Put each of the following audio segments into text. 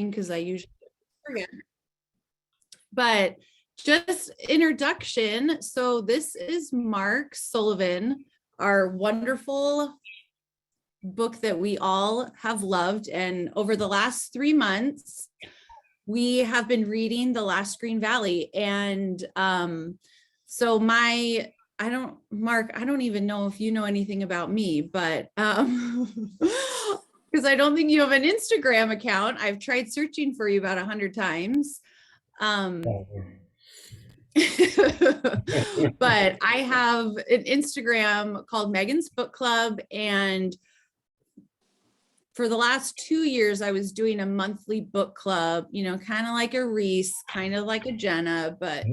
because I usually forget. But just introduction. So this is Mark Sullivan, our wonderful book that we all have loved. And over the last 3 months, we have been reading The Last Green Valley. And so Mark, I don't even know if you know anything about me, but because I don't think you have an Instagram account. I've tried searching for you about 100 times. But I have an Instagram called Megan's Book Club, and for the last 2 years I was doing a monthly book club, kind of like a Reese, kind of like a Jenna, but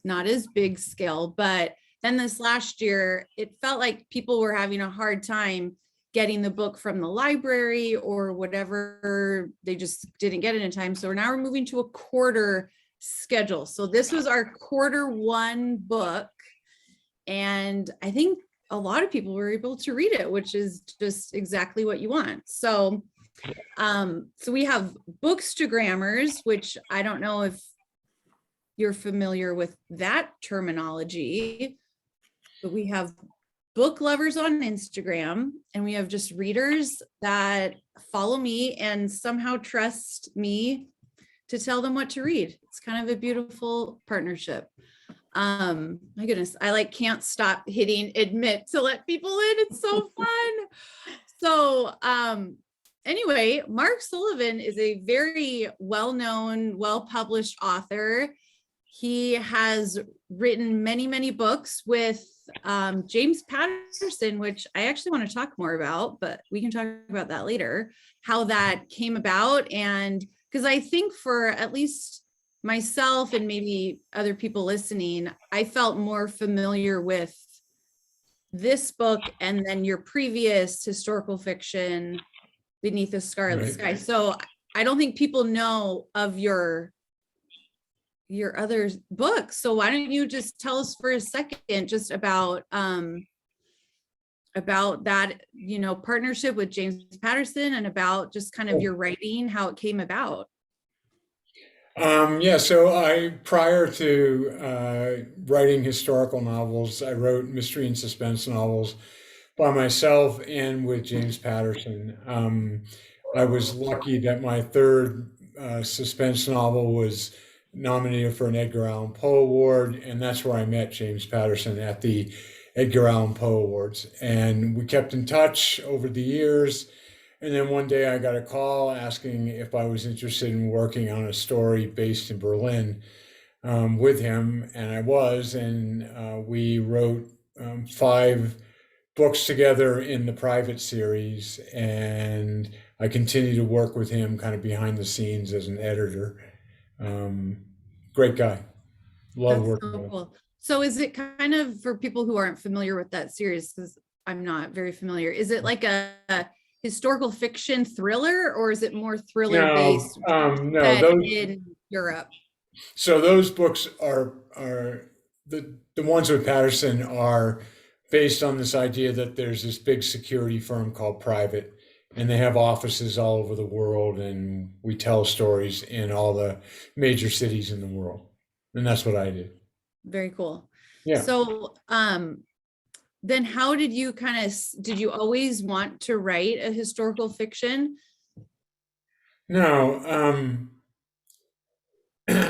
not as big scale. But then this last year it felt like people were having a hard time getting the book from the library or whatever, they just didn't get it in time. So now we're moving to a quarter schedule. So this was our quarter 1 book, and I think a lot of people were able to read it, which is just exactly what you want. So we have bookstagrammers, which I don't know if you're familiar with that terminology, but we have book lovers on Instagram, and we have just readers that follow me and somehow trust me to tell them what to read. It's kind of a beautiful partnership. My goodness, I can't stop hitting admit to let people in. It's so fun. So anyway, Mark Sullivan is a very well-known, well-published author. He has written many, many books with James Patterson, which I actually want to talk more about, but we can talk about that later, how that came about. And because I think for at least myself and maybe other people listening, I felt more familiar with this book and then your previous historical fiction, Beneath the Scarlet Sky. So I don't think people know of your other books. So why don't you just tell us for a second just about that, partnership with James Patterson, and about just kind of your writing, how it came about. So prior to writing historical novels, I wrote mystery and suspense novels by myself and with James Patterson. I was lucky that my third suspense novel was nominated for an Edgar Allan Poe Award, and that's where I met James Patterson, at the Edgar Allan Poe Awards. And we kept in touch over the years. And then one day I got a call asking if I was interested in working on a story based in Berlin with him, and I was. And we wrote 5 books together in the Private series, and I continue to work with him kind of behind the scenes as an editor. Great guy. Love working with him. Cool. So is it kind of, for people who aren't familiar with that series, because I'm not very familiar, is it like a historical fiction thriller, or is it more thriller based in Europe? So those books are the ones with Patterson are based on this idea that there's this big security firm called Private, and they have offices all over the world, and we tell stories in all the major cities in the world. And that's what I did. Very cool. Yeah. So then how did you did you always want to write a historical fiction? No.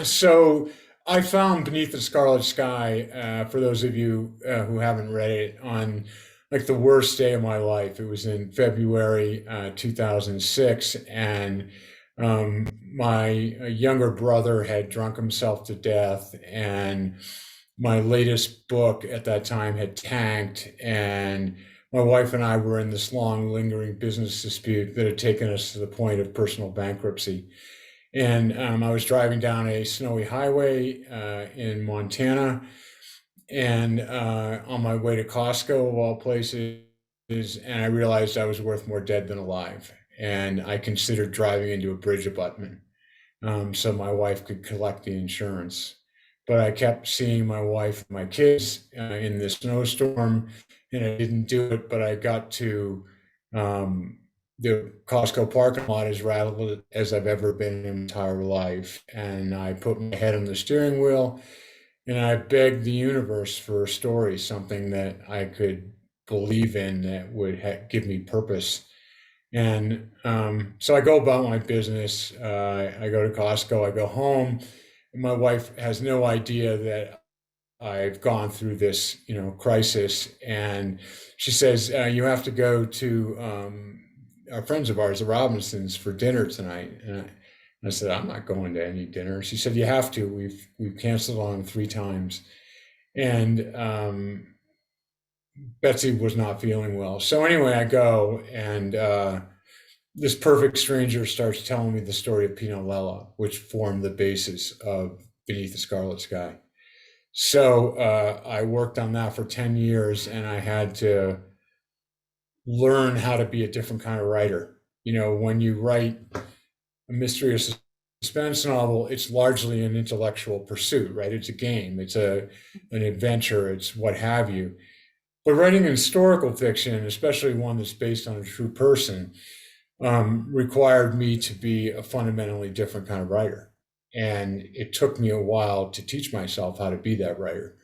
So I found Beneath the Scarlet Sky, for those of you who haven't read it, on like the worst day of my life. It was in February 2006, and my younger brother had drunk himself to death, and my latest book at that time had tanked, and my wife and I were in this long, lingering business dispute that had taken us to the point of personal bankruptcy. And I was driving down a snowy highway in Montana, and on my way to Costco, of all places, and I realized I was worth more dead than alive. And I considered driving into a bridge abutment so my wife could collect the insurance. But I kept seeing my wife and my kids in the snowstorm, and I didn't do it. But I got to the Costco parking lot as rattled as I've ever been in my entire life. And I put my head on the steering wheel and I begged the universe for a story, something that I could believe in that would give me purpose. And so I go about my business. I go to Costco, I go home, and my wife has no idea that I've gone through this, crisis. And she says, "You have to go to our friends of ours, the Robinsons, for dinner tonight." And I said, "I'm not going to any dinner." She said, "You have to. We've canceled on them 3 times." And Betsy was not feeling well. So anyway, I go, and this perfect stranger starts telling me the story of Pino Lella, which formed the basis of Beneath the Scarlet Sky. So I worked on that for 10 years, and I had to learn how to be a different kind of writer. When you write a mystery or suspense novel, it's largely an intellectual pursuit, right? It's a game, it's an adventure, it's what have you. But writing historical fiction, especially one that's based on a true person, required me to be a fundamentally different kind of writer. And it took me a while to teach myself how to be that writer.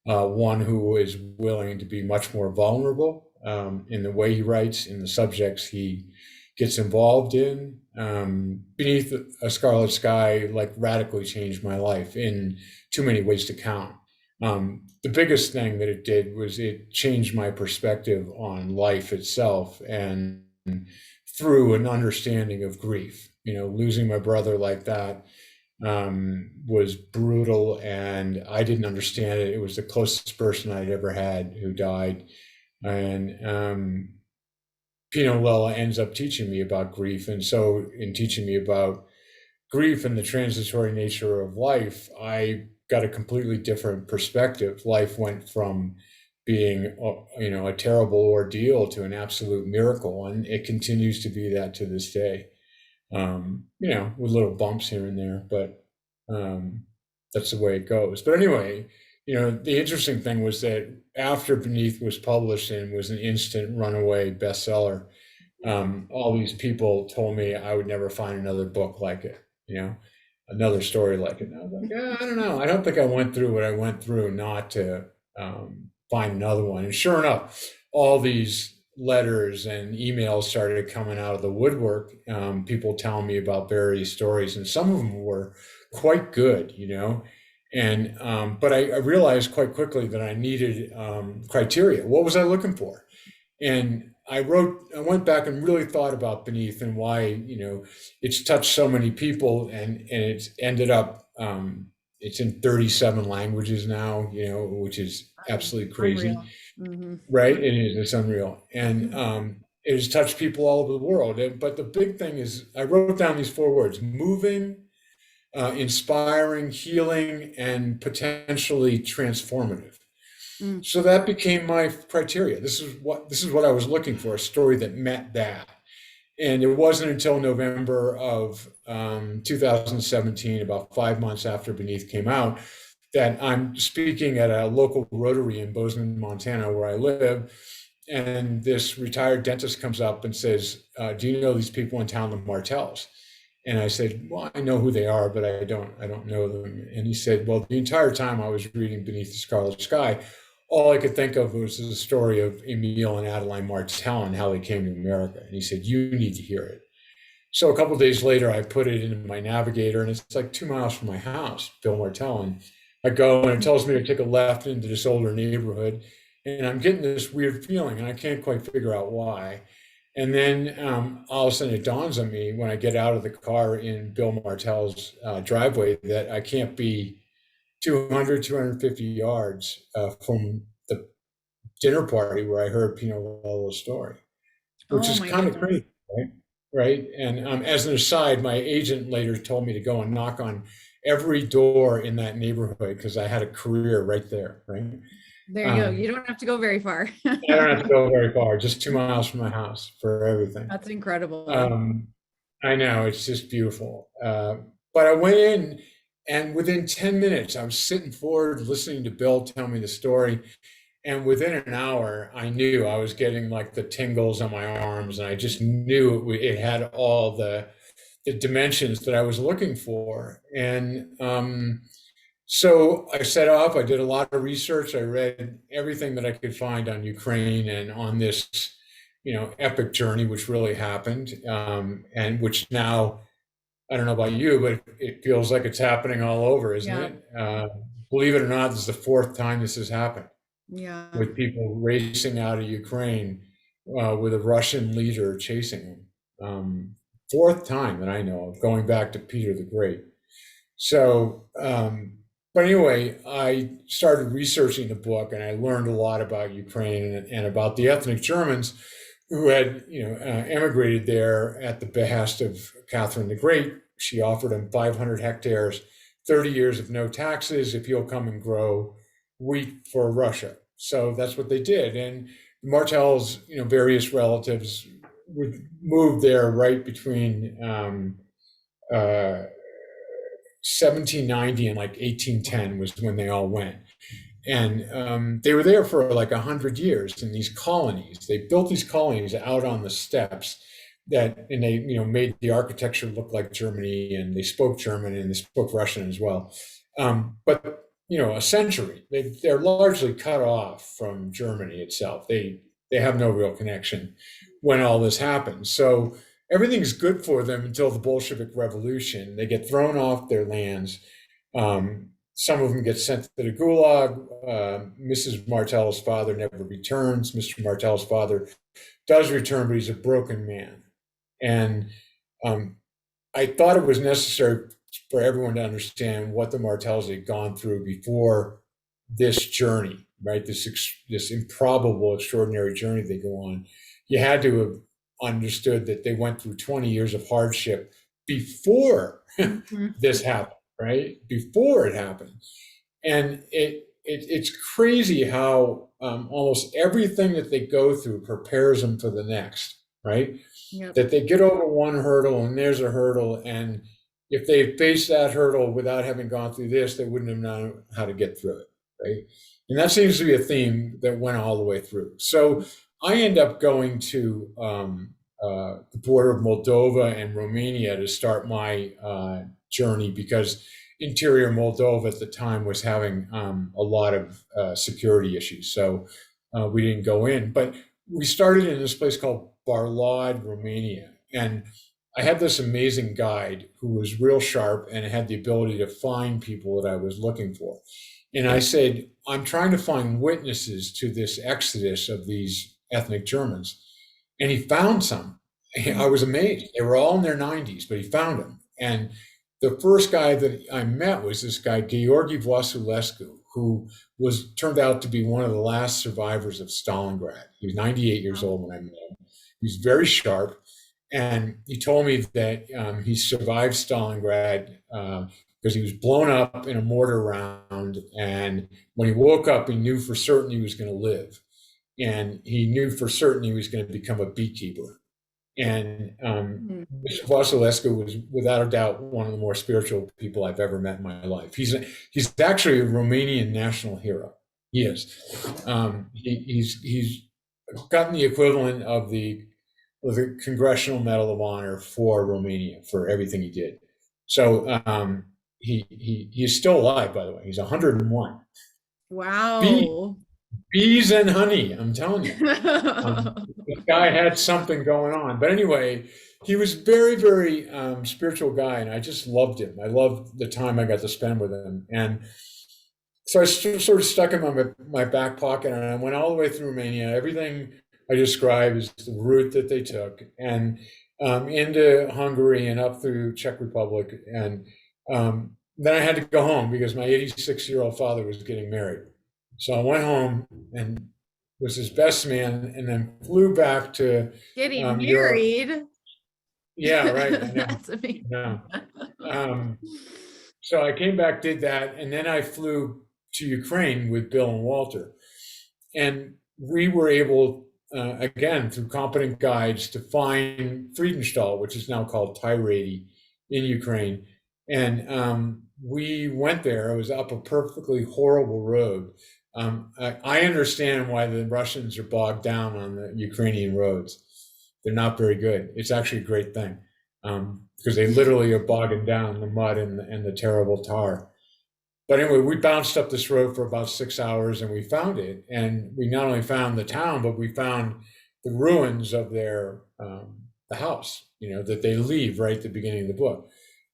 One who is willing to be much more vulnerable in the way he writes, in the subjects he gets involved in. Beneath a Scarlet Sky, like, radically changed my life in too many ways to count. The biggest thing that it did was it changed my perspective on life itself, and through an understanding of grief. Losing my brother like that was brutal, and I didn't understand it. It was the closest person I'd ever had who died. And Pino Lella ends up teaching me about grief. And so, in teaching me about grief and the transitory nature of life, I got a completely different perspective. Life went from being, a terrible ordeal to an absolute miracle, and it continues to be that to this day. With little bumps here and there, but that's the way it goes. But anyway, the interesting thing was that after Beneath was published and was an instant runaway bestseller, all these people told me I would never find another book like it, another story like it. And I was like, yeah, I don't know. I don't think I went through what I went through not to find another one. And sure enough, all these letters and emails started coming out of the woodwork. People telling me about various stories, and some of them were quite good, And but I realized quite quickly that I needed criteria. What was I looking for? And I went back and really thought about Beneath and why, it's touched so many people, and it's ended up, it's in 37 languages now, which is absolutely crazy. Mm-hmm. Right? It's unreal. And it has touched people all over the world. But the big thing is, I wrote down these 4 words: moving, inspiring, healing, and potentially transformative. So that became my criteria. This is what I was looking for, a story that met that. And it wasn't until November of 2017, about 5 months after Beneath came out, that I'm speaking at a local Rotary in Bozeman, Montana, where I live. And this retired dentist comes up and says, "Do you know these people in town, the Martells?" And I said, "Well, I know who they are, but I don't know them." And he said, "Well, the entire time I was reading Beneath the Scarlet Sky, all I could think of was the story of Emile and Adeline Martell and how they came to America." And he said, "You need to hear it." So a couple of days later, I put it into my navigator, and it's like 2 miles from my house, Bill Martell. And I go, and it tells me to take a left into this older neighborhood. And I'm getting this weird feeling, and I can't quite figure out why. And then all of a sudden it dawns on me when I get out of the car in Bill Martell's driveway that I can't be 250 yards from the dinner party where I heard Pino Lella's story, which Oh is my kind of goodness. crazy, right? Right. And as an aside, my agent later told me to go and knock on every door in that neighborhood because I had a career right there, right? There you go. You don't have to go very far. I don't have to go very far, just 2 miles from my house for everything. That's incredible. Um, I know, it's just beautiful. But I went in, and within 10 minutes, I was sitting forward listening to Bill tell me the story. And within an hour, I knew I was getting like the tingles on my arms, and I just knew it had all the dimensions that I was looking for. And so I set off. I did a lot of research. I read everything that I could find on Ukraine and on this, epic journey, which really happened, and which now, I don't know about you, but it feels like it's happening all over, isn't Yeah. it? Believe it or not, this is the fourth time this has happened, Yeah. with people racing out of Ukraine with a Russian leader chasing them. Fourth time that I know of, going back to Peter the Great. So, but anyway, I started researching the book, and I learned a lot about Ukraine and about the ethnic Germans who had, emigrated there at the behest of Catherine the Great. She offered him 500 hectares, 30 years of no taxes if he'll come and grow wheat for Russia. So that's what they did. And Martel's, various relatives would move there right between 1790 and like 1810 was when they all went. And they were there for like 100 years in these colonies. They built these colonies out on the steppes and they, made the architecture look like Germany, and they spoke German and they spoke Russian as well. But a century, they're largely cut off from Germany itself. They have no real connection when all this happens. So everything's good for them until the Bolshevik Revolution. They get thrown off their lands. Some of them get sent to the Gulag. Mrs. Martel's father never returns. Mr. Martel's father does return, but he's a broken man. And I thought it was necessary for everyone to understand what the Martels had gone through before this journey, right? This improbable, extraordinary journey they go on. You had to have understood that they went through 20 years of hardship before this happened, right? Before it happened. And it's crazy how almost everything that they go through prepares them for the next, right? Yep. That they get over one hurdle and there's a hurdle. And if they faced that hurdle without having gone through this, they wouldn't have known how to get through it, right? And that seems to be a theme that went all the way through. So I end up going to the border of Moldova and Romania to start my journey, because interior Moldova at the time was having a lot of security issues. So we didn't go in. But we started in this place called Barlad, Romania. And I had this amazing guide who was real sharp and had the ability to find people that I was looking for. And I said, I'm trying to find witnesses to this exodus of these ethnic Germans. And he found some. I was amazed. They were all in their 90s, but he found them. And the first guy that I met was this guy, Georgi Vasilescu, who turned out to be one of the last survivors of Stalingrad. He was 98 years old when I met him. He was very sharp. And he told me that he survived Stalingrad because he was blown up in a mortar round. And when he woke up, he knew for certain he was going to live. And he knew for certain he was going to become a beekeeper. And Mr. Vasilescu was, without a doubt, one of the more spiritual people I've ever met in my life. He's actually a Romanian national hero. He is. He's gotten the equivalent of the Congressional Medal of Honor for Romania for everything he did. So he's still alive, by the way. He's 101. Wow. Bees and honey, I'm telling you. This guy had something going on. But anyway, he was very, very spiritual guy, and I just loved him. I loved the time I got to spend with him. And so I sort of stuck him in my back pocket, and I went all the way through Romania. Everything I describe is the route that they took, and into Hungary and up through Czech Republic. And then I had to go home because my 86-year-old father was getting married. So I went home and was his best man, and then flew back to Getting Europe. married. Yeah, right. I know. That's amazing. Yeah. So I came back, did that, and then I flew to Ukraine with Bill and Walter. And we were able, again, through competent guides, to find Friedenstahl, which is now called Tyrady, in Ukraine. And we went there. It was up a perfectly horrible road. I understand why the Russians are bogged down on the Ukrainian roads. They're not very good. It's actually a great thing, because they literally are bogging down the mud and the terrible tar. But anyway, we bounced up this road for about 6 hours and we found it. And we not only found the town, but we found the ruins of the house, that they leave right at the beginning of the book.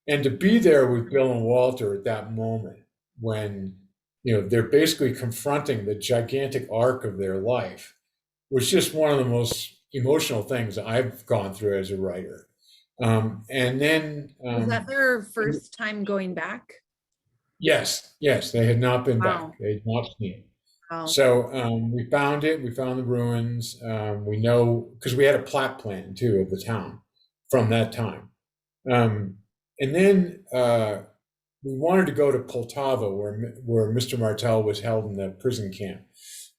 And to be there with Bill and Walter at that moment when, they're basically confronting the gigantic arc of their life was just one of the most emotional things I've gone through as a writer. And then, Was that their first time going back? yes, they had not been Wow. back. They had not seen it. Wow. So we found it. We found the ruins. We know because we had a plat plan too of the town from that time. And then we wanted to go to Poltava, where Mr. Martel was held in the prison camp.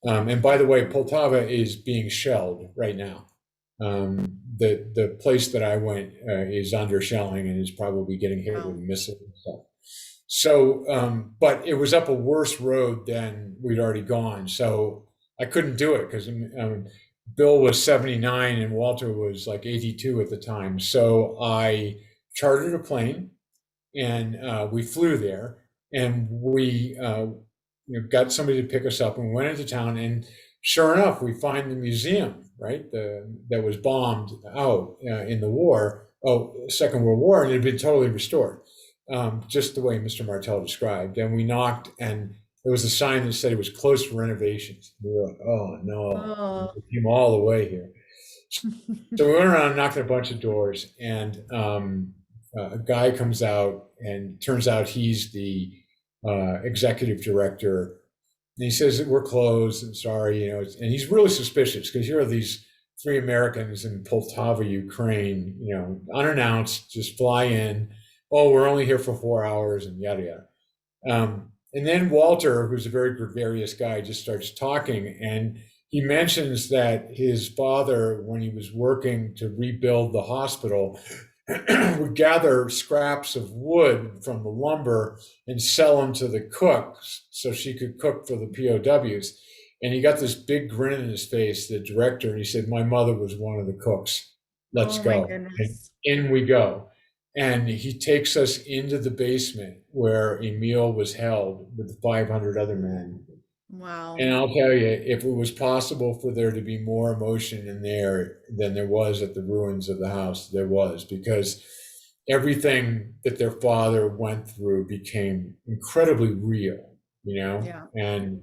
And by the way, Poltava is being shelled right now. The place that I went is under shelling and is probably getting hit with missiles and stuff. So, but it was up a worse road than we'd already gone. So I couldn't do it because Bill was 79 and Walter was like 82 at the time. So I chartered a plane and we flew there and we got somebody to pick us up and we went into town. And sure enough, we find the museum, right? That was bombed out in the war, Second World War, and it had been totally restored. Just the way Mr. Martel described. And we knocked, and there was a sign that said it was closed for renovations. We were like, oh no, we came all the way here. So we went around knocking a bunch of doors, and a guy comes out, and turns out he's the executive director. And he says that we're closed and sorry, and he's really suspicious because here are these 3 Americans in Poltava, Ukraine, unannounced, just fly in. Oh, we're only here for 4 hours and yada yada. And then Walter, who's a very gregarious guy, just starts talking, and he mentions that his father, when he was working to rebuild the hospital, would gather scraps of wood from the lumber and sell them to the cooks so she could cook for the POWs. And he got this big grin in his face, the director, and he said, "My mother was one of the cooks. Let's go." And in we go. And he takes us into the basement where Emil was held with 500 other men. Wow. And I'll tell you, if it was possible for there to be more emotion in there than there was at the ruins of the house, there was, because everything that their father went through became incredibly real, Yeah. and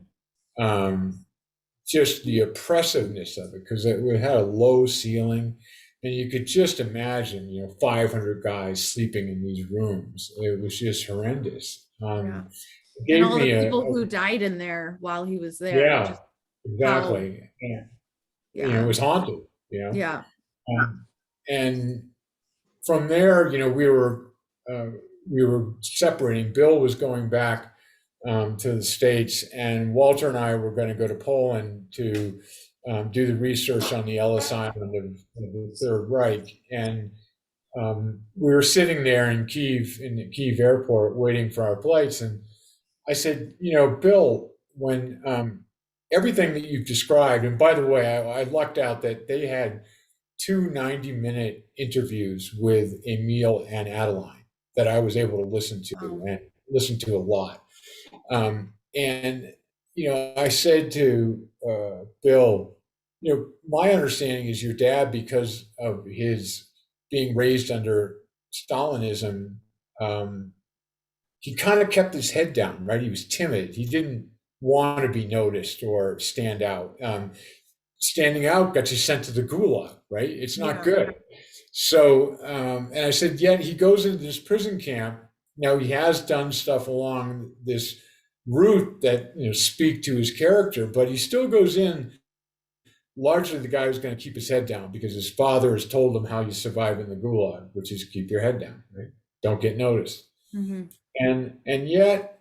just the oppressiveness of it, because it had a low ceiling. And you could just imagine, 500 guys sleeping in these rooms. It was just horrendous. Yeah. It gave And all me the people who died in there while he was there. yeah, Just exactly. yeah. It was haunted. Yeah. And from there, we were separating. Bill was going back to the States, and Walter and I were going to go to Poland to do the research on the Ellis Island of the Third Reich. And we were sitting there in the Kyiv airport, waiting for our flights. And I said, Bill, when everything that you've described, and by the way, I lucked out that they had 2 90-minute interviews with Emil and Adeline that I was able to listen to and listen to a lot. And I said to Bill, my understanding is your dad, because of his being raised under Stalinism, he kind of kept his head down, right? He was timid. He didn't want to be noticed or stand out. Standing out got you sent to the gulag, right? It's not good. So, and I said, yet he goes into this prison camp. Now he has done stuff along this route that speak to his character, but he still goes in largely the guy who's going to keep his head down because his father has told him how you survive in the gulag, which is keep your head down, right? Don't get noticed. Mm-hmm. And yet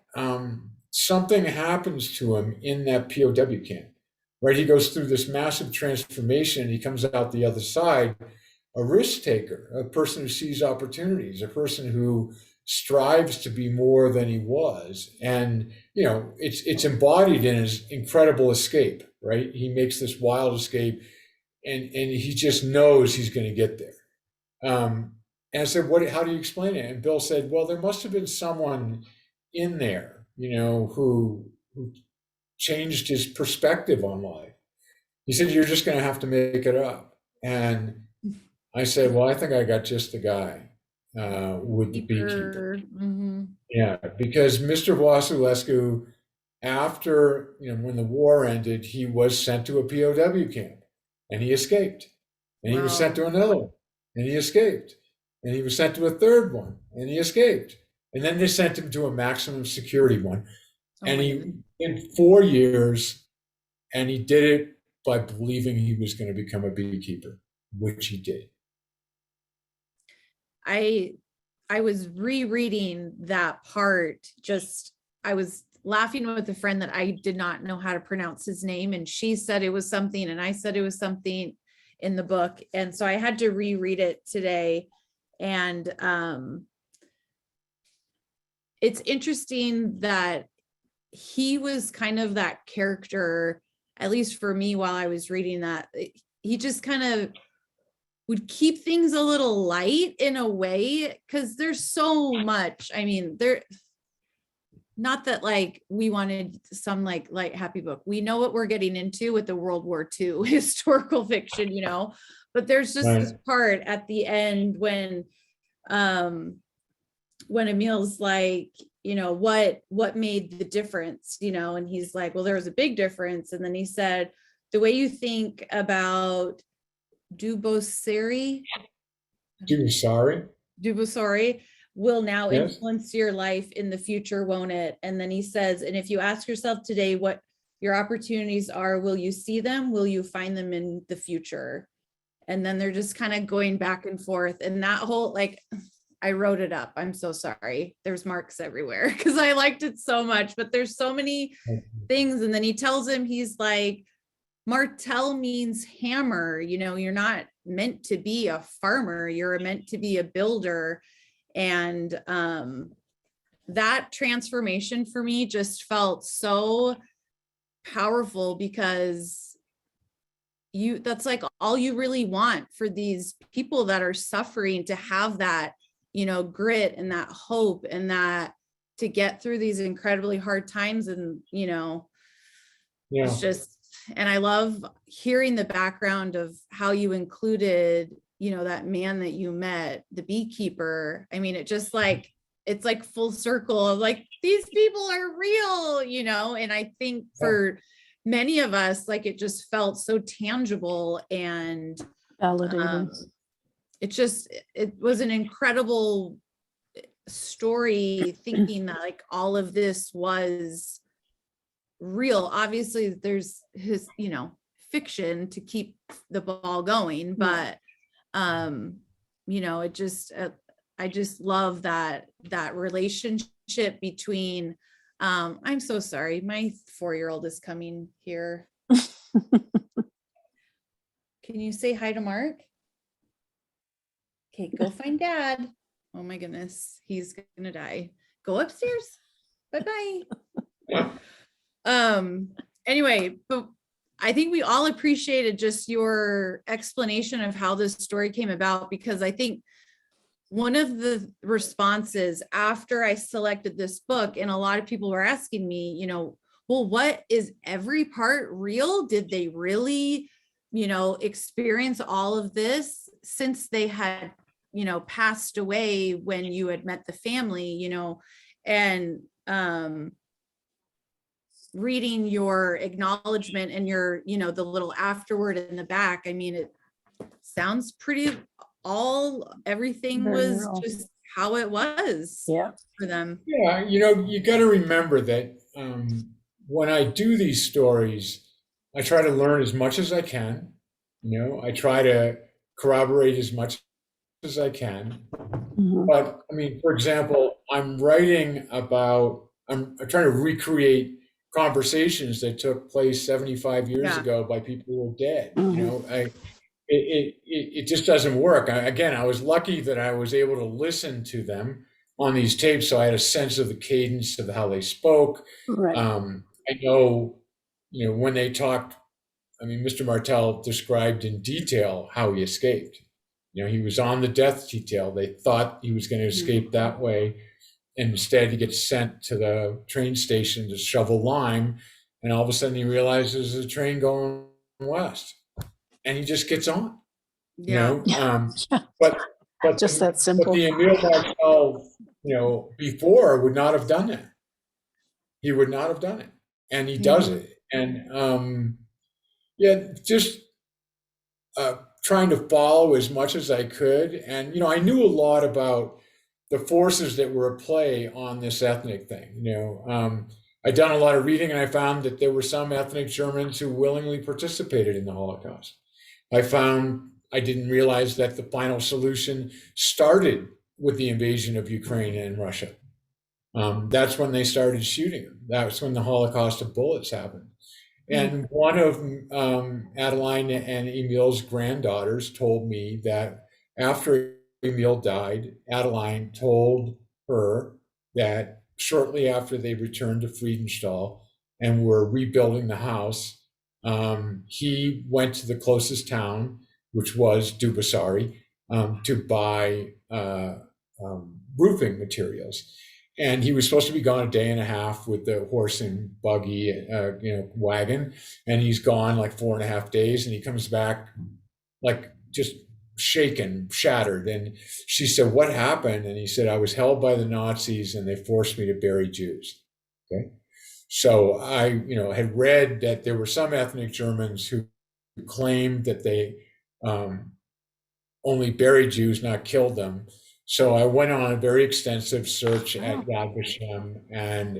something happens to him in that POW camp, right? He goes through this massive transformation. He comes out the other side, a risk taker, a person who sees opportunities, a person who strives to be more than he was. And, it's embodied in his incredible escape, right? He makes this wild escape, and he just knows he's going to get there. And I said, how do you explain it? And Bill said, well, there must have been someone in there, who changed his perspective on life. He said, you're just going to have to make it up. And I said, well, I think I got just the guy with the beekeeper. Mm-hmm. Yeah, because Mr. Vasilescu, after, when the war ended, he was sent to a POW camp and he escaped. And he was sent to another one and he escaped. And he was sent to a third one and he escaped. And then they sent him to a maximum security one. And he, in 4 years, and he did it by believing he was going to become a beekeeper, which he did. I was rereading that part. I was laughing with a friend that I did not know how to pronounce his name, and she said it was something, and I said it was something in the book. And so I had to reread it today. And it's interesting that he was kind of that character, at least for me, while I was reading that. He just kind of would keep things a little light in a way, because there's so much. I mean, not that like we wanted some like light happy book. We know what we're getting into with the World War II historical fiction, but there's just this part at the end when Emil's like, what made the difference, and he's like, well, there was a big difference. And then he said, the way you think about Dubussari will now influence your life in the future, won't it? And then he says, and if you ask yourself today what your opportunities are, will you see them? Will you find them in the future? And then they're just kind of going back and forth. And that whole, I wrote it up. I'm so sorry. There's marks everywhere because I liked it so much, but there's so many things. And then he tells him, he's like, martel means hammer, you're not meant to be a farmer, you're meant to be a builder. And that transformation for me just felt so powerful, because that's like all you really want for these people that are suffering, to have that, grit and that hope, and that to get through these incredibly hard times. And, it's just, and I love hearing the background of how you included, that man that you met, the beekeeper. I mean, it just it's like full circle of like, these people are real, and I think for many of us, it just felt so tangible and validating. It was an incredible story, thinking that all of this was real. Obviously there's his, fiction to keep the ball going, but it just, I just love that relationship between, I'm so sorry, my 4-year-old is coming here. Can you say hi to Mark? Okay, go find Dad. Oh my goodness, he's gonna die. Go upstairs. Bye-bye. Anyway, but I think we all appreciated just your explanation of how this story came about, because I think one of the responses after I selected this book, and a lot of people were asking me, well, what is every part real? Did they really, experience all of this since they had, passed away when you had met the family, and reading your acknowledgement and your, the little afterward in the back. I mean, it sounds pretty, everything very was real. Just how it was for them. Yeah. You got to remember that when I do these stories, I try to learn as much as I can. I try to corroborate as much as I can. Mm-hmm. But I mean, for example, I'm trying to recreate conversations that took place 75 years ago by people who are dead. Mm-hmm. It just doesn't work. I was lucky that I was able to listen to them on these tapes, so I had a sense of the cadence of how they spoke. Right. I know, when they talked, I mean, Mr. Martell described in detail how he escaped. He was on the death detail. They thought he was going to escape that way. And instead, he gets sent to the train station to shovel lime. And all of a sudden, he realizes there's a train going west. And he just gets on, Yeah. Yeah. But Just that simple. But the Emil Marcel, before would not have done that. He would not have done it. And he does it. And just trying to follow as much as I could. And, I knew a lot about the forces that were at play on this ethnic thing. I'd done a lot of reading, and I found that there were some ethnic Germans who willingly participated in the Holocaust. I didn't realize that the final solution started with the invasion of Ukraine and Russia. That's when they started shooting them. That's when the Holocaust of bullets happened. And one of Adeline and Emil's granddaughters told me that after Emil died, Adeline told her that shortly after they returned to Friedenthal and were rebuilding the house, he went to the closest town, which was Dubasari, to buy roofing materials. And he was supposed to be gone a day and a half with the horse and buggy, wagon. And he's gone like 4.5 days. And he comes back like just shaken, shattered. And she said, "What happened?" And he said, "I was held by the Nazis and they forced me to bury Jews." Okay. So I, had read that there were some ethnic Germans who claimed that they only buried Jews, not killed them. So I went on a very extensive search at Yad Vashem and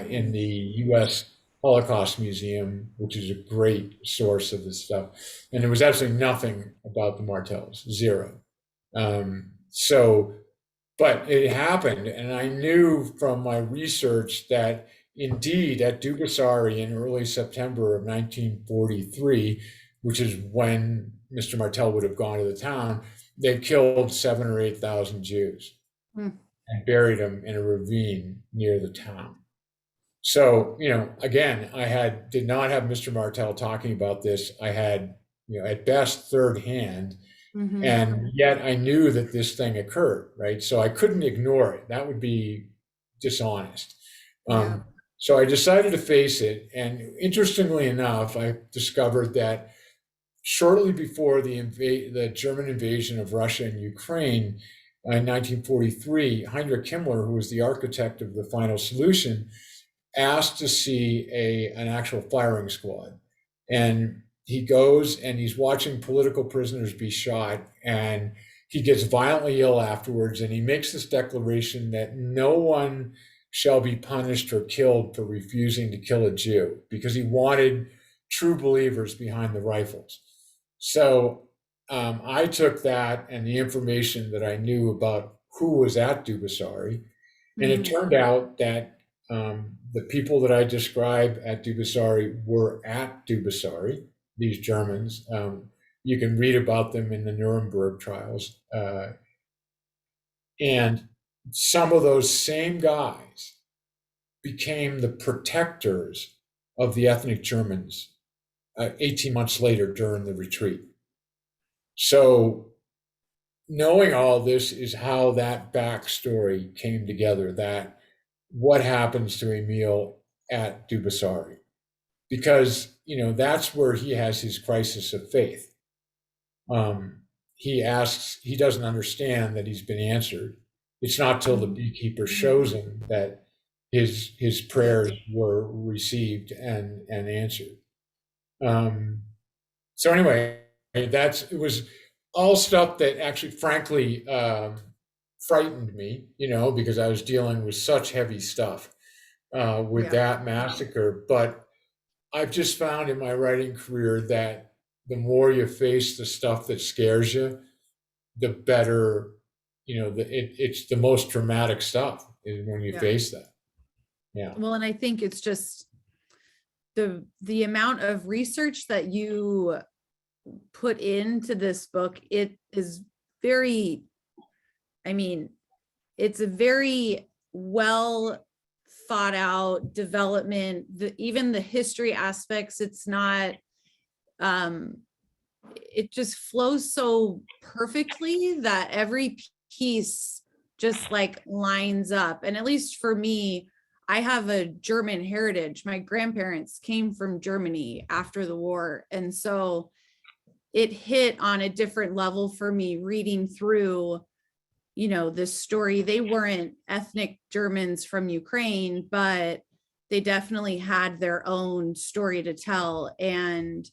in the U.S. Holocaust Museum, which is a great source of this stuff. And there was absolutely nothing about the Martells, zero. But it happened. And I knew from my research that indeed at Dubasari in early September of 1943, which is when Mr. Martell would have gone to the town, they killed 7,000 or 8,000 Jews and buried them in a ravine near the town. So, again, did not have Mr. Martell talking about this. I had, at best third hand, and yet I knew that this thing occurred, right? So I couldn't ignore it. That would be dishonest. So I decided to face it. And interestingly enough, I discovered that shortly before the German invasion of Russia and Ukraine in 1943, Heinrich Himmler, who was the architect of the final solution, asked to see an actual firing squad. And he goes and he's watching political prisoners be shot, and he gets violently ill afterwards, and he makes this declaration that no one shall be punished or killed for refusing to kill a Jew, because he wanted true believers behind the rifles. So I took that and the information that I knew about who was at Dubasari, and it turned out that the people that I describe at Dubasari were at Dubasari, these Germans. You can read about them in the Nuremberg trials. And some of those same guys became the protectors of the ethnic Germans 18 months later during the retreat. So knowing all this is how that backstory came together, that what happens to Emil at Dubasari, because, that's where he has his crisis of faith. He doesn't understand that he's been answered. It's not till the beekeeper shows him that his prayers were received and answered. So anyway, it was all stuff that actually, frankly, frightened me, because I was dealing with such heavy stuff with that massacre. But I've just found in my writing career that the more you face the stuff that scares you, the better, it's the most dramatic stuff is when you face that. Yeah. Well, and I think it's just the amount of research that you put into this book, it is very, it's a very well thought out development, even the history aspects, it's not, it just flows so perfectly that every piece just like lines up. And at least for me, I have a German heritage. My grandparents came from Germany after the war. And so it hit on a different level for me reading through, you know, this story. They weren't ethnic Germans from Ukraine, but they definitely had their own story to tell. And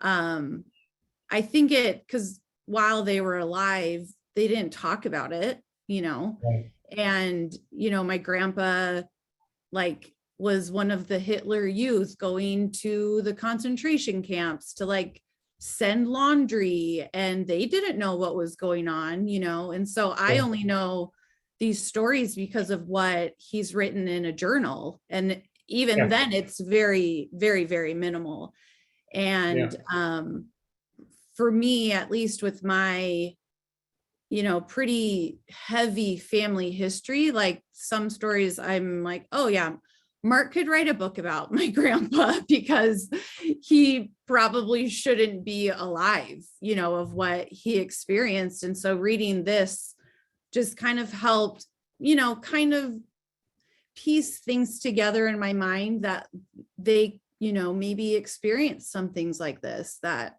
I think because while they were alive, they didn't talk about it, you know. Right. And, you know, my grandpa like was one of the Hitler youth going to the concentration camps to like send laundry, and they didn't know what was going on, you know. And so I Yeah. only know these stories because of what he's written in a journal. And even Yeah. then it's very, very, very minimal. And for me, at least with my, you know, pretty heavy family history, like some stories I'm like, oh yeah, Mark could write a book about my grandpa because he probably shouldn't be alive, you know, of what he experienced. And so reading this just kind of helped, you know, kind of piece things together in my mind that they, you know, maybe experience some things like this, that,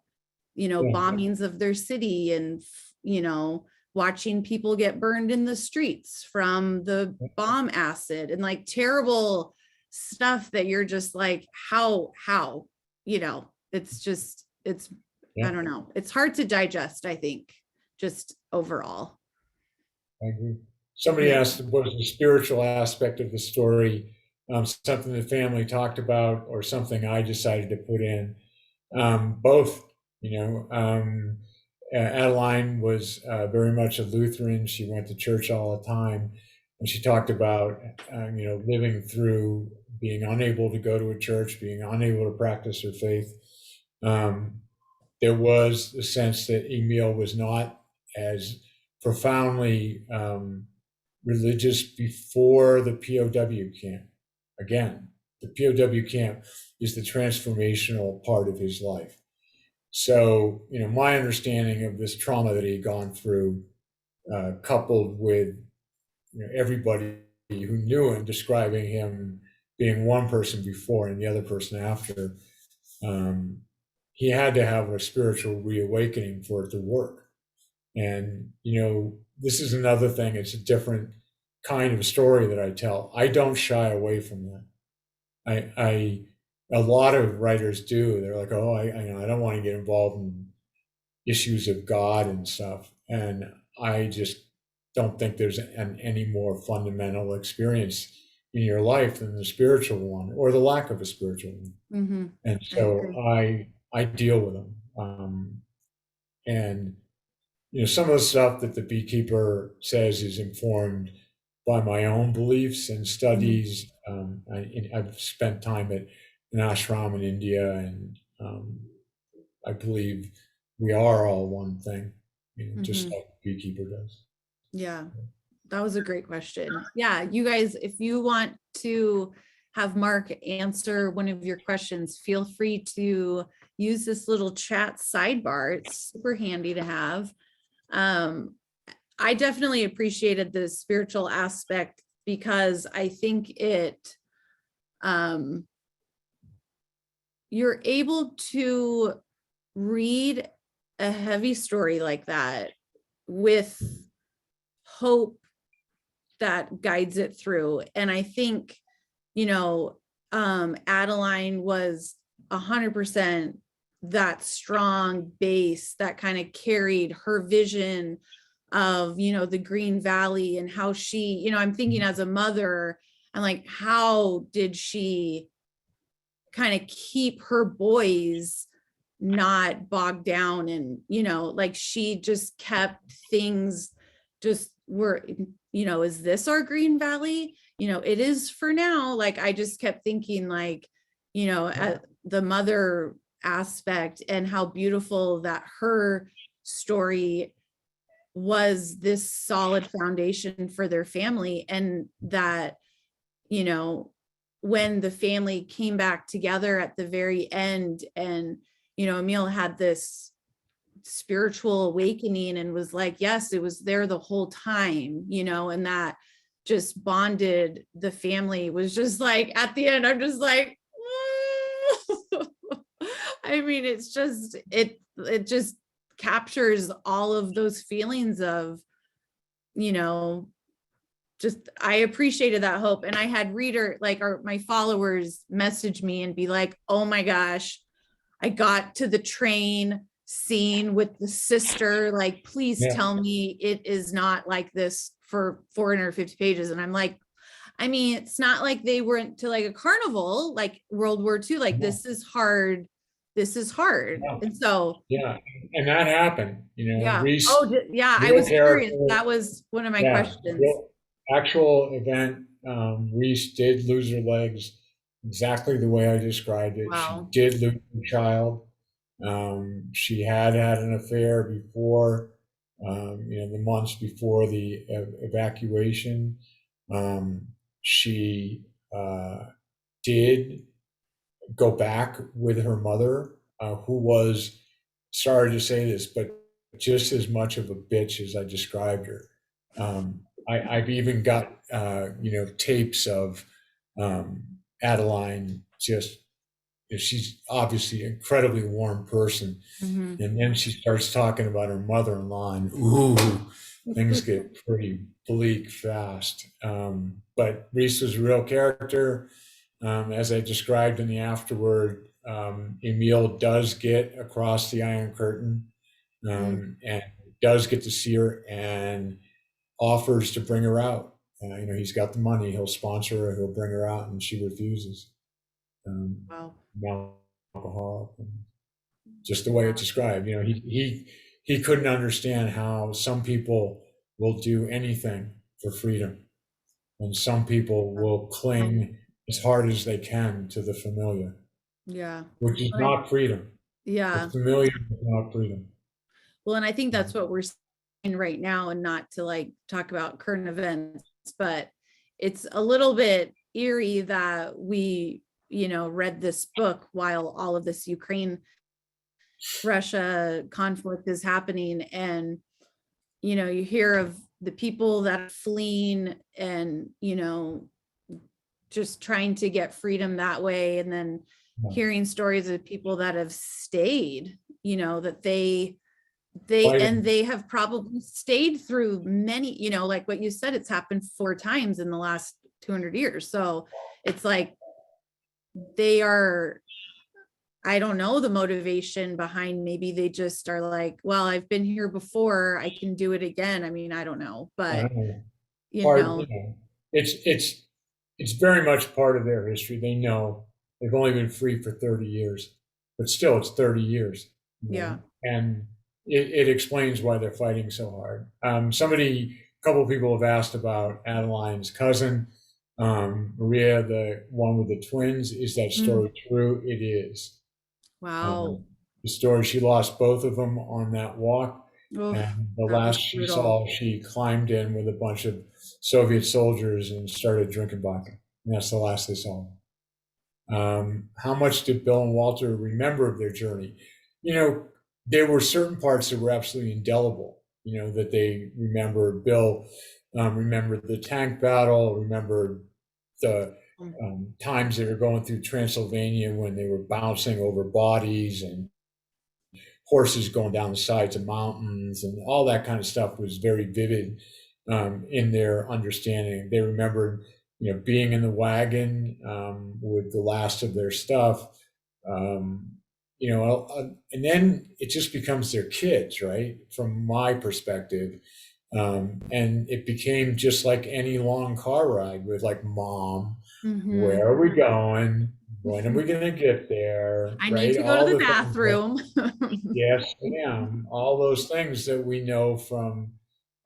you know, Yeah. bombings of their city, and, you know, watching people get burned in the streets from the bomb acid, and like terrible stuff that you're just like, how, you know, it's just, it's, Yeah. I don't know. It's hard to digest, I think, just overall. I agree. Somebody Yeah. asked, what was the spiritual aspect of the story? Something the family talked about, or something I decided to put in. Both, you know. Adeline was very much a Lutheran. She went to church all the time, and she talked about, you know, living through being unable to go to a church, being unable to practice her faith. There was the sense that Emil was not as profoundly religious before the POW camp. Again, the POW camp is the transformational part of his life. So, you know, my understanding of this trauma that he'd gone through, coupled with, you know, everybody who knew him describing him being one person before and the other person after, um, he had to have a spiritual reawakening for it to work. And, you know, this is another thing. It's a different kind of story that I tell. I don't shy away from that. A lot of writers do. They're like, oh, I don't want to get involved in issues of God and stuff. And I just don't think there's any more fundamental experience in your life than the spiritual one, or the lack of a spiritual one. Mm-hmm. And I so agree. I deal with them. And you know, some of the stuff that the beekeeper says is informed by my own beliefs and Mm-hmm. studies. I've spent time at an ashram in India, and I believe we are all one thing, you know, just Mm-hmm. like the beekeeper does. Yeah, that was a great question. Yeah, you guys, if you want to have Mark answer one of your questions, feel free to use this little chat sidebar. It's super handy to have. I definitely appreciated the spiritual aspect because I think um, you're able to read a heavy story like that with hope that guides it through. And I think, you know, Adeline was 100% that strong base that kind of carried her vision of, you know, the Green Valley, and how she, you know, I'm thinking as a mother, I'm like, how did she kind of keep her boys not bogged down? And, you know, like she just kept things just were, you know, is this our Green Valley? You know, it is for now. Like I just kept thinking like, you know, at the mother aspect, and how beautiful that her story was this solid foundation for their family. And that, you know, when the family came back together at the very end, and, you know, Emil had this spiritual awakening and was like, yes, it was there the whole time, you know, and that just bonded the family. Was just like, at the end, I'm just like, I mean, it's just, it just captures all of those feelings of, you know, just, I appreciated that hope. And I had my followers message me and be like, oh my gosh, I got to the train scene with the sister. Like, please Yeah. tell me it is not like this for 450 pages. And I'm like, I mean, it's not like they went to like a carnival, like World War II. Like, Yeah. this is hard. This is hard. Yeah. And so, Yeah. And that happened, yeah. Reese, Oh, yeah. I real was curious. character. That was one of my Yeah. questions. Real actual event. Reese did lose her legs exactly the way I described it. She Wow. did lose her child. She had had an affair before, the months before the evacuation. She did go back with her mother, who was, sorry to say this, but just as much of a bitch as I described her. I've even got, tapes of Adeline just, she's obviously an incredibly warm person. Mhm. And then she starts talking about her mother-in-law, and ooh, things get pretty bleak fast. But Reese was a real character. As I described in the afterword, Emil does get across the Iron Curtain, and does get to see her and offers to bring her out. He's got the money, he'll sponsor her, he'll bring her out, and she refuses. Wow. Alcoholic, and just the way it's described. He couldn't understand how some people will do anything for freedom, and some people will cling as hard as they can to the familiar, Yeah. which is Right. not freedom. The Yeah. familiar is not freedom. Well, and I think that's what we're seeing right now, and not to like talk about current events, but it's a little bit eerie that we, you know, read this book while all of this Ukraine Russia conflict is happening. And, you know, you hear of the people that are fleeing and, you know, just trying to get freedom that way. And then Yeah. hearing stories of people that have stayed, you know, that they Fighting. have probably stayed through many, you know, like what you said, it's happened 4 times in the last 200 years. So it's like they are, I don't know the motivation behind, maybe they just are like, well, I've been here before, I can do it again. I mean, I don't know, I but don't know. you Part, know, it's very much part of their history. They know they've only been free for 30 years, but still it's 30 years. yeah. And it explains why they're fighting so hard. A couple of people have asked about Adeline's cousin, Maria, the one with the twins. Is that story true? It is. Wow. The story, she lost both of them on that walk. Oh, And the that last was she brutal. saw, she climbed in with a bunch of Soviet soldiers and started drinking vodka. And that's the last they saw. How much did Bill and Walter remember of their journey? There were certain parts that were absolutely indelible, that they remembered. Bill remembered the tank battle, remembered the times they were going through Transylvania when they were bouncing over bodies and horses going down the sides of mountains, and all that kind of stuff was very vivid in their understanding. They remembered, being in the wagon with the last of their stuff. And then it just becomes their kids, right? From my perspective. And it became just like any long car ride with like, Mom, where are we going? When are we going to get there? I need Right? to go to All the the things that, bathroom. yes, ma'am. All those things that we know from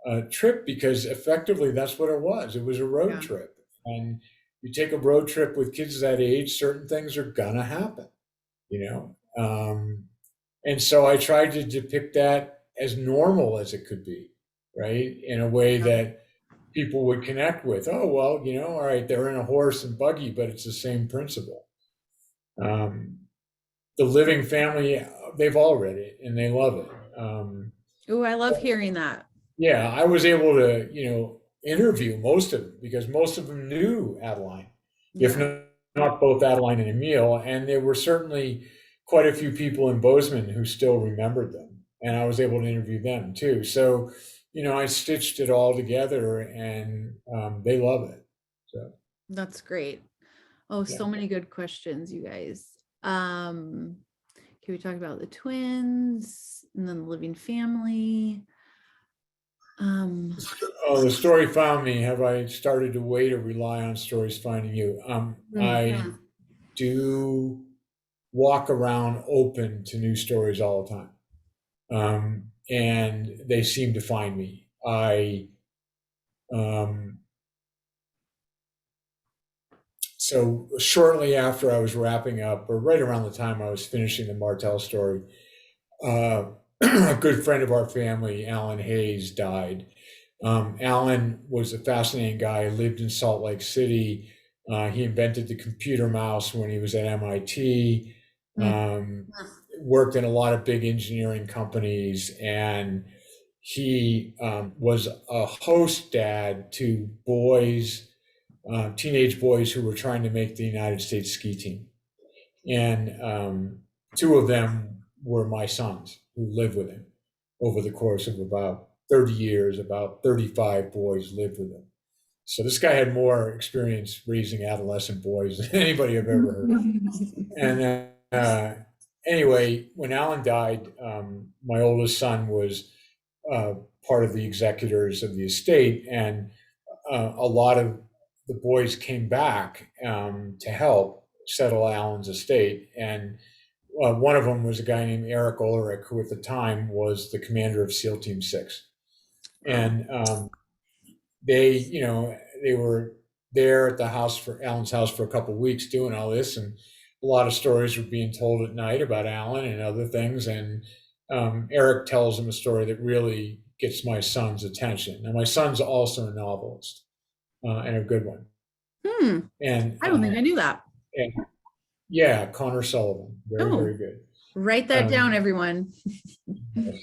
a trip, because effectively that's what it was. It was a road Yeah. trip. And you take a road trip with kids that age, certain things are going to happen, you know? And so I tried to depict that as normal as it could be. right? In a way that people would connect with. Oh, well, all right, they're in a horse and buggy, but it's the same principle. Um, the Living Family, they've all read it and they love it. Oh, I love hearing that. Yeah, I was able to, interview most of them because most of them knew Adeline, if Yeah, not both Adeline and Emile. And there were certainly quite a few people in Bozeman who still remembered them. And I was able to interview them too. So, I stitched it all together and they love it. So, that's great. Oh, yeah. so many good questions, you guys. Can we talk about the twins and then the living family? Oh, the story found me. Have I started to wait or rely on stories finding you? I do walk around open to new stories all the time. And they seem to find me. Um, so shortly after I was wrapping up, or right around the time I was finishing the Martell story, a good friend of our family, Alan Hayes, died. Alan was a fascinating guy, lived in Salt Lake City. He invented the computer mouse when he was at MIT, worked in a lot of big engineering companies, and he was a host dad to boys, teenage boys who were trying to make the United States ski team. And two of them were my sons who lived with him over the course of about 30 years. About 35 boys lived with him. So this guy had more experience raising adolescent boys than anybody I've ever heard of. And anyway, when Alan died, my oldest son was uh, part of the executors of the estate, and a lot of the boys came back to help settle Alan's estate. And one of them was a guy named Eric Ulrich, who at the time was the commander of SEAL Team 6. And they were there at the house for Alan's house for a couple of weeks doing all this, and a lot of stories were being told at night about Alan and other things. And Eric tells him a story that really gets my son's attention. Now, my son's also a novelist and a good one. And, I don't think I knew that. and yeah, Connor Sullivan, very, Oh, very good. write that down, everyone. He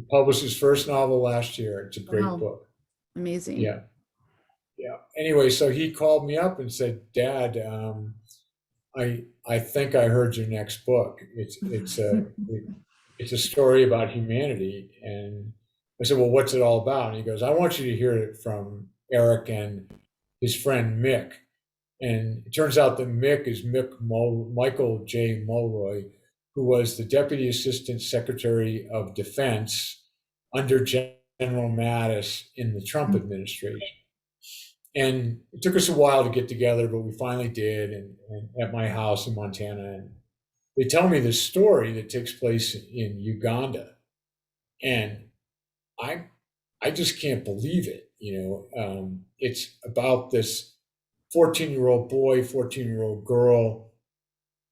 published his first novel last year. It's a great Wow. book. Amazing. Yeah. Yeah. Anyway, so he called me up and said, "Dad, I think I heard your next book. It's a story about humanity." And I said, "Well, what's it all about?" And he goes, "I want you to hear it from Eric and his friend Mick." And it turns out that Mick is Michael J. Mulroy, who was the Deputy Assistant Secretary of Defense under General Mattis in the Trump administration. And it took us a while to get together, but we finally did, and at my house in Montana. And they tell me this story that takes place in Uganda, and I I just can't believe it. It's about this 14-year-old boy, 14-year-old girl,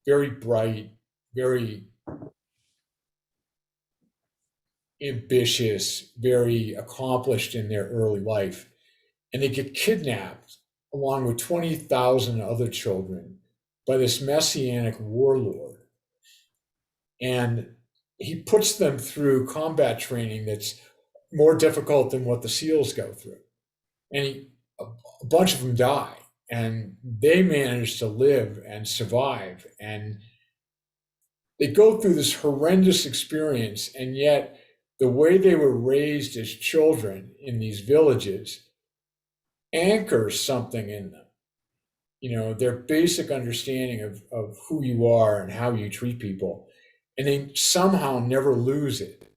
very bright, very ambitious, very accomplished in their early life, and they get kidnapped along with 20,000 other children by this messianic warlord. And he puts them through combat training that's more difficult than what the SEALs go through. And a bunch of them die, and they manage to live and survive. And they go through this horrendous experience, and yet the way they were raised as children in these villages anchors something in them. Their basic understanding of who you are and how you treat people. And they somehow never lose it.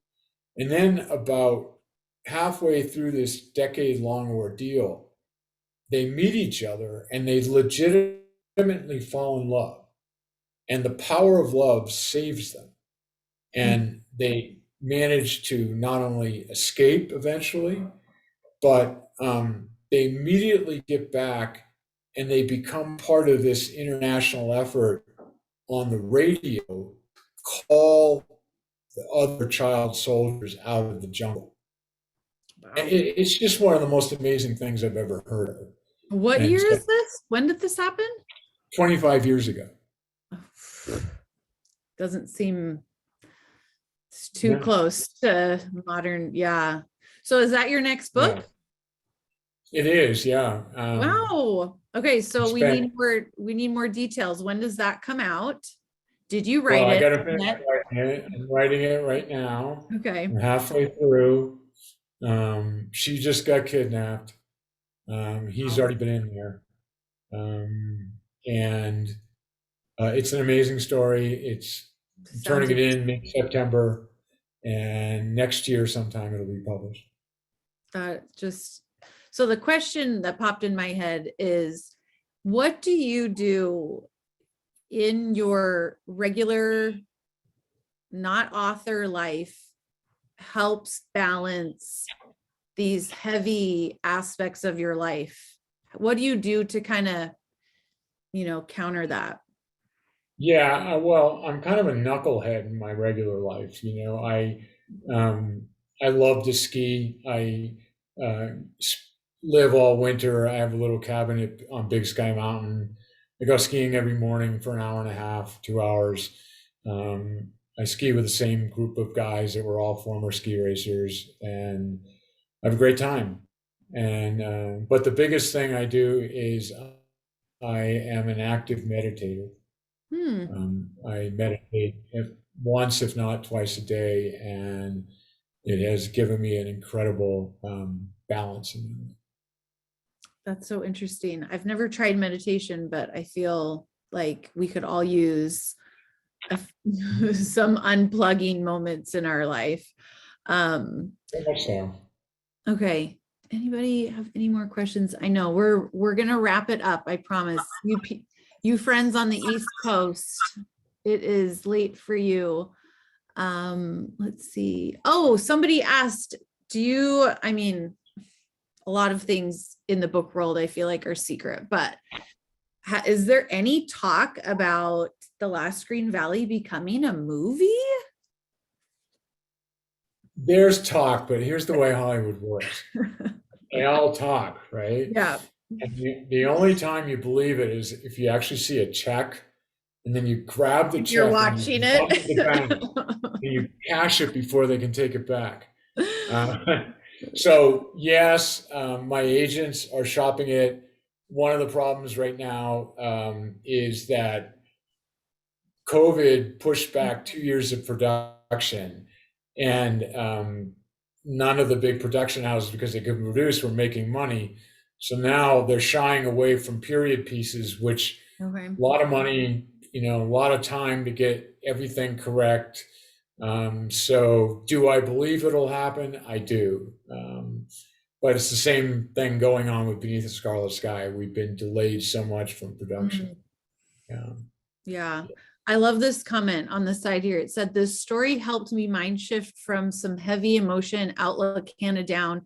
And then about halfway through this decade-long ordeal, they meet each other and they legitimately fall in love. And the power of love saves them. And they manage to not only escape eventually, but they immediately get back and they become part of this international effort on the radio, call the other child soldiers out of the jungle. Wow. It's just one of the most amazing things I've ever heard of. What And year so is this? When did this happen? 25 years ago. Doesn't seem it's too Yeah, close to modern. Yeah. So is that your next yeah, book? it is. Yeah. Wow. Okay, so It's been, we need more details. When does that come out? Did you well, write I it? got to finish Yet? writing it. I'm writing it right now. Okay. I'm halfway through. She just got kidnapped. He's Wow. already been in there. Um, and it's an amazing story. It's Sounds turning it in mid-September, and next year sometime it'll be published. just so the question that popped in my head is what do you do in your regular not author life helps balance these heavy aspects of your life? What do you do to kind of, counter that? Yeah, well, I'm kind of a knucklehead in my regular life. Um, I love to ski. I live all winter. I have a little cabin on Big Sky Mountain. I go skiing every morning for an hour and a half, 2 hours. I ski with the same group of guys that were all former ski racers, and I have a great time. And but the biggest thing I do is I am an active meditator. Hmm, I meditate once, if not twice a day, and it has given me an incredible balance. that's so interesting. I've never tried meditation, but I feel like we could all use some unplugging moments in our life. Um, So much so. okay. Anybody have any more questions? I know we're gonna wrap it up. I promise. You friends on the East Coast, it is late for you. Let's see. Oh, somebody asked, I mean, a lot of things in the book world I feel like are secret, but is there any talk about The Last Green Valley becoming a movie? There's talk, but here's the way Hollywood works. They all talk, right? Yeah, And the only time you believe it is if you actually see a check, and then you grab the you're check and watching you run to the bank it. and you cash it before they can take it back. So yes, my agents are shopping it. One of the problems right now is that COVID pushed back 2 years of production, and none of the big production houses, because they couldn't produce, were making money. So now they're shying away from period pieces, which Okay. a lot of money, a lot of time to get everything correct. So do I believe it'll happen? I do. But it's the same thing going on with Beneath the Scarlet Sky. We've been delayed so much from production. Mm, Yeah. yeah. I love this comment on the side here. It said, this story helped me mind shift from some heavy emotion outlook handed down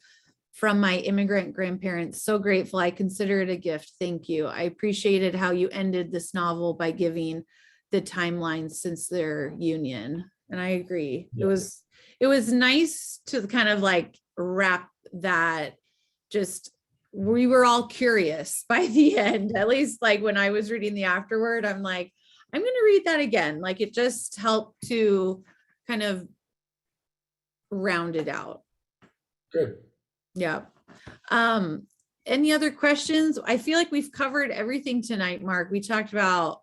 from my immigrant grandparents. So grateful. I consider it a gift. Thank you. I appreciated how you ended this novel by giving the timeline since their union. And I agree. Yeah. It was nice to kind of like wrap that. Just we were all curious by the end, at least like when I was reading the afterword, I'm like, I'm going to read that again. Like it just helped to kind of round it out. Good. Yeah. Any other questions? I feel like we've covered everything tonight, Mark. We talked about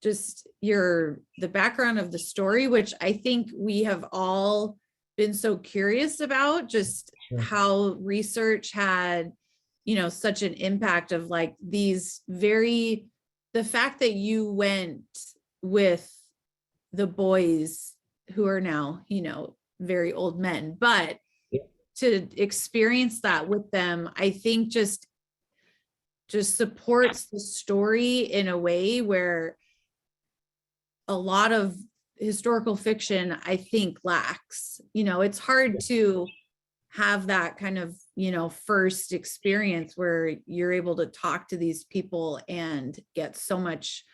just the background of the story, which I think we have all been so curious about, just Sure. how research had, such an impact of like the fact that you went with the boys who are now, very old men, but Yeah. to experience that with them, I think just supports the story in a way where a lot of historical fiction, I think, lacks. It's hard to have that kind of, first experience where you're able to talk to these people and get so much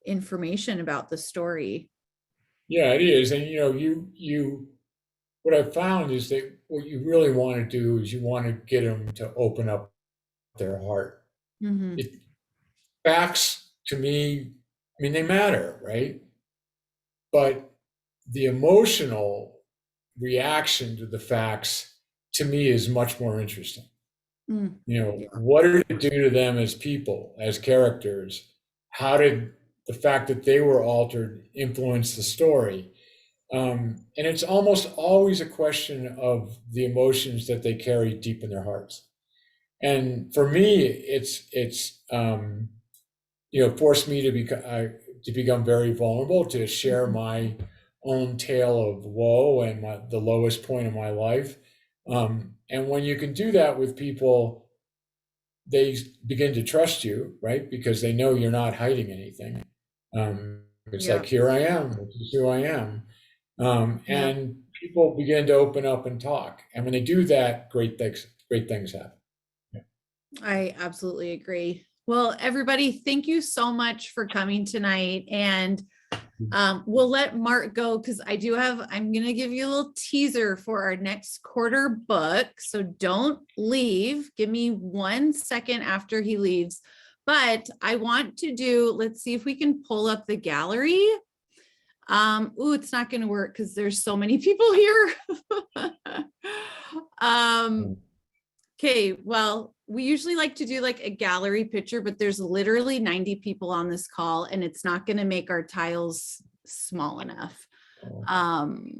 information about the story. Yeah, it is. And you what I found is that what you really want to do is you want to get them to open up their heart. Mhm. It, facts to me, I mean, they matter, right? But the emotional reaction to the facts to me is much more interesting. Mm. You know, Yeah. what did it do to them as people, as characters? How did the fact that they were altered influence the story? And it's almost always a question of the emotions that they carry deep in their hearts. And for me, forced me to become very vulnerable, to share Mhm. my own tale of woe and the lowest point of my life. And when you can do that with people, they begin to trust you, right? Because they know you're not hiding anything. It's Yeah. like, here I am, this is who I am. Yeah. And people begin to open up and talk. And when they do that, great things happen. Yeah. I absolutely agree. Well, everybody, thank you so much for coming tonight. And we'll let Mark go because I'm going to give you a little teaser for our next quarter book. So don't leave. Give me 1 second after he leaves. But I want to let's see if we can pull up the gallery. It's not going to work because there's so many people here. Okay, well, we usually like to do like a gallery picture, but there's literally 90 people on this call and it's not going to make our tiles small enough. Um,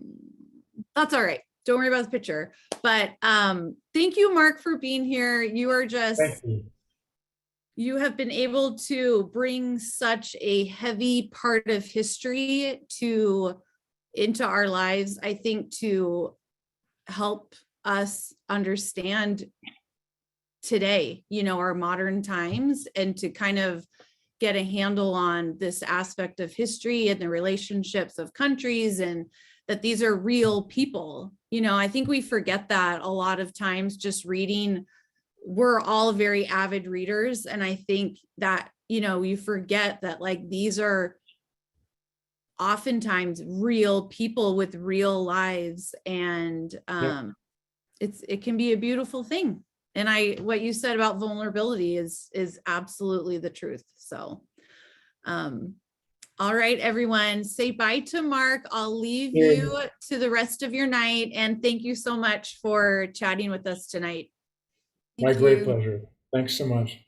that's all right. Don't worry about the picture. But thank you, Mark, for being here. You are Thank you. you have been able to bring such a heavy part of history into our lives, I think, to help us understand today, our modern times, and to kind of get a handle on this aspect of history and the relationships of countries, and that these are real people. I think we forget that a lot of times just reading. We're all very avid readers. And I think that, you forget that like these are oftentimes real people with real lives. And it can be a beautiful thing. And what you said about vulnerability is absolutely the truth. So all right, everyone, say bye to Mark. I'll leave you to the rest of your night. And thank you so much for chatting with us tonight. My Thank great you. pleasure. Thanks so much.